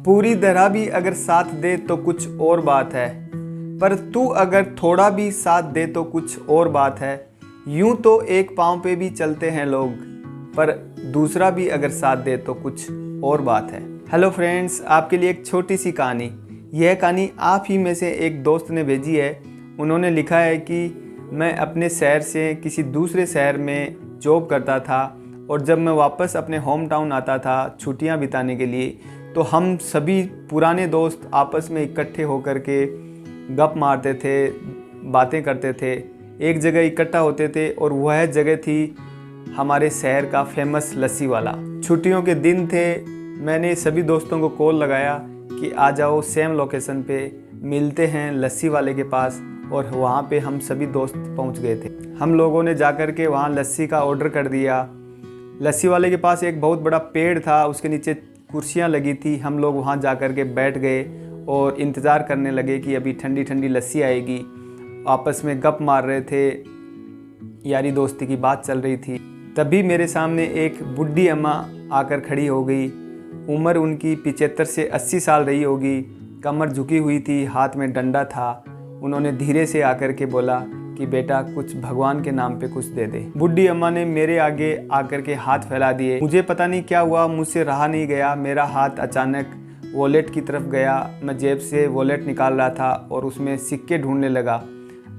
पूरी तरह भी अगर साथ दे तो कुछ और बात है, पर तू अगर थोड़ा भी साथ दे तो कुछ और बात है। यूं तो एक पाँव पे भी चलते हैं लोग, पर दूसरा भी अगर साथ दे तो कुछ और बात है। हेलो फ्रेंड्स, आपके लिए एक छोटी सी कहानी। यह कहानी आप ही में से एक दोस्त ने भेजी है। उन्होंने लिखा है कि मैं अपने शहर से किसी दूसरे शहर में जॉब करता था और जब मैं वापस अपने होम टाउन आता था छुट्टियां बिताने के लिए, तो हम सभी पुराने दोस्त आपस में इकट्ठे होकर के गप मारते थे, बातें करते थे, एक जगह इकट्ठा होते थे और वह जगह थी हमारे शहर का फेमस लस्सी वाला। छुट्टियों के दिन थे, मैंने सभी दोस्तों को कॉल लगाया कि आ जाओ सेम लोकेशन पे मिलते हैं लस्सी वाले के पास, और वहाँ पे हम सभी दोस्त पहुँच गए थे। हम लोगों ने जाकर के वहाँ लस्सी का ऑर्डर कर दिया। लस्सी वाले के पास एक बहुत बड़ा पेड़ था, उसके नीचे कुर्सियाँ लगी थी। हम लोग वहाँ जाकर के बैठ गए और इंतज़ार करने लगे कि अभी ठंडी ठंडी लस्सी आएगी। आपस में गप मार रहे थे, यारी दोस्ती की बात चल रही थी। तभी मेरे सामने एक बुढ़ी अम्मा आकर खड़ी हो गई। उम्र उनकी 75 से 80 साल रही होगी। कमर झुकी हुई थी, हाथ में डंडा था। उन्होंने धीरे से आकर के बोला कि बेटा कुछ भगवान के नाम पे कुछ दे दे। बुढ़ी अम्मा ने मेरे आगे आकर के हाथ फैला दिए। मुझे पता नहीं क्या हुआ, मुझसे रहा नहीं गया। मेरा हाथ अचानक वॉलेट की तरफ गया। मैं जेब से वॉलेट निकाल रहा था और उसमें सिक्के ढूंढने लगा।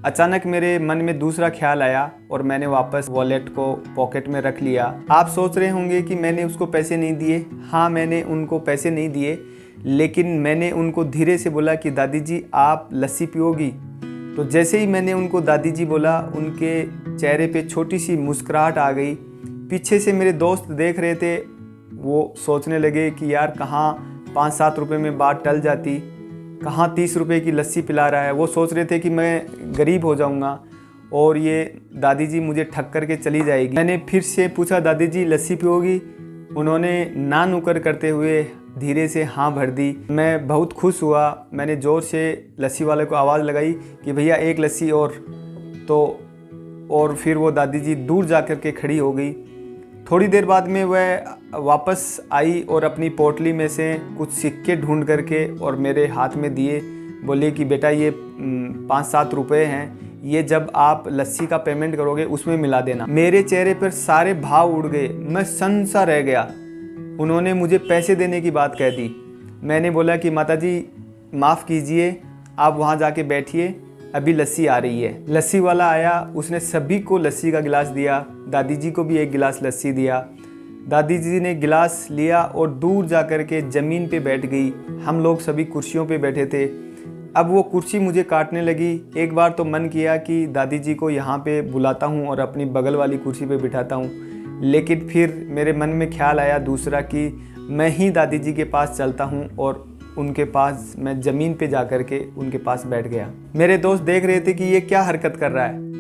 अचानक मेरे मन में दूसरा ख्याल आया और मैंने वापस वॉलेट को पॉकेट में रख लिया। आप सोच रहे होंगे कि मैंने उसको पैसे नहीं दिए। हाँ, मैंने उनको पैसे नहीं दिए, लेकिन मैंने उनको धीरे से बोला कि दादी जी आप लस्सी पियोगी। तो जैसे ही मैंने उनको दादी जी बोला, उनके चेहरे पे छोटी सी मुस्कुराहट आ गई। पीछे से मेरे दोस्त देख रहे थे। वो सोचने लगे कि यार कहाँ 5-7 रुपये में बात टल जाती, कहाँ 30 रुपये की लस्सी पिला रहा है। वो सोच रहे थे कि मैं गरीब हो जाऊँगा और ये दादी जी मुझे ठग करके चली जाएगी। मैंने फिर से पूछा दादी जी लस्सी पियोगी? उन्होंने ना नुकर करते हुए धीरे से हाँ भर दी। मैं बहुत खुश हुआ। मैंने ज़ोर से लस्सी वाले को आवाज़ लगाई कि भैया एक लस्सी और फिर वो दादी जी दूर जा कर के खड़ी हो गई। थोड़ी देर बाद में वह वापस आई और अपनी पोटली में से कुछ सिक्के ढूंढ करके और मेरे हाथ में दिए। बोले कि बेटा ये 5-7 रुपये हैं, ये जब आप लस्सी का पेमेंट करोगे उसमें मिला देना। मेरे चेहरे पर सारे भाव उड़ गए, मैं सन्न सा रह गया। उन्होंने मुझे पैसे देने की बात कह दी। मैंने बोला कि माताजी माफ़ कीजिए, आप वहाँ जाके बैठिए, अभी लस्सी आ रही है। लस्सी वाला आया, उसने सभी को लस्सी का गिलास दिया। दादी जी को भी एक गिलास लस्सी दिया। दादी जी ने गिलास लिया और दूर जा कर के ज़मीन पे बैठ गई। हम लोग सभी कुर्सियों पे बैठे थे। अब वो कुर्सी मुझे काटने लगी। एक बार तो मन किया कि दादी जी को यहाँ पे बुलाता हूँ और अपनी बगल वाली कुर्सी पे बिठाता हूँ, लेकिन फिर मेरे मन में ख्याल आया दूसरा कि मैं ही दादी जी के पास चलता हूँ और उनके पास मैं ज़मीन पे जा कर के उनके पास बैठ गया। मेरे दोस्त देख रहे थे कि ये क्या हरकत कर रहा है।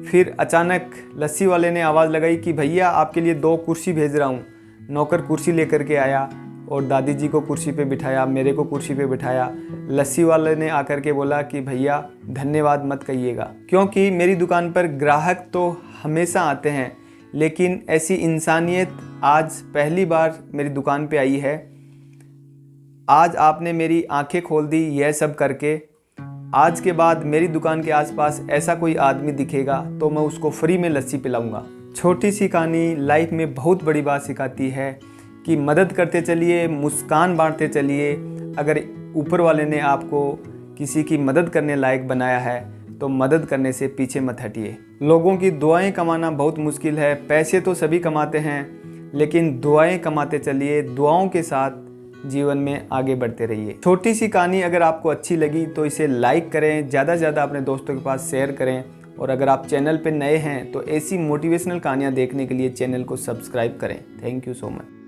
फिर अचानक लस्सी वाले ने आवाज़ लगाई कि भैया आपके लिए 2 कुर्सी भेज रहा हूँ। नौकर कुर्सी लेकर के आया और दादी जी को कुर्सी पे बिठाया, मेरे को कुर्सी पे बिठाया। लस्सी वाले ने आकर के बोला कि भैया धन्यवाद मत कहिएगा, क्योंकि मेरी दुकान पर ग्राहक तो हमेशा आते हैं, लेकिन ऐसी इंसानियत आज पहली बार मेरी दुकान पे आई है। आज आपने मेरी आंखें खोल दी यह सब करके। आज के बाद मेरी दुकान के आसपास ऐसा कोई आदमी दिखेगा तो मैं उसको फ्री में लस्सी पिलाऊंगा। छोटी सी कहानी लाइफ में बहुत बड़ी बात सिखाती है कि मदद करते चलिए, मुस्कान बांटते चलिए। अगर ऊपर वाले ने आपको किसी की मदद करने लायक बनाया है तो मदद करने से पीछे मत हटिए। लोगों की दुआएं कमाना बहुत मुश्किल है। पैसे तो सभी कमाते हैं, लेकिन दुआएं कमाते चलिए। दुआओं के साथ जीवन में आगे बढ़ते रहिए। छोटी सी कहानी अगर आपको अच्छी लगी तो इसे लाइक करें, ज़्यादा से ज़्यादा अपने दोस्तों के पास शेयर करें, और अगर आप चैनल पर नए हैं तो ऐसी मोटिवेशनल कहानियाँ देखने के लिए चैनल को सब्सक्राइब करें। Thank you so much.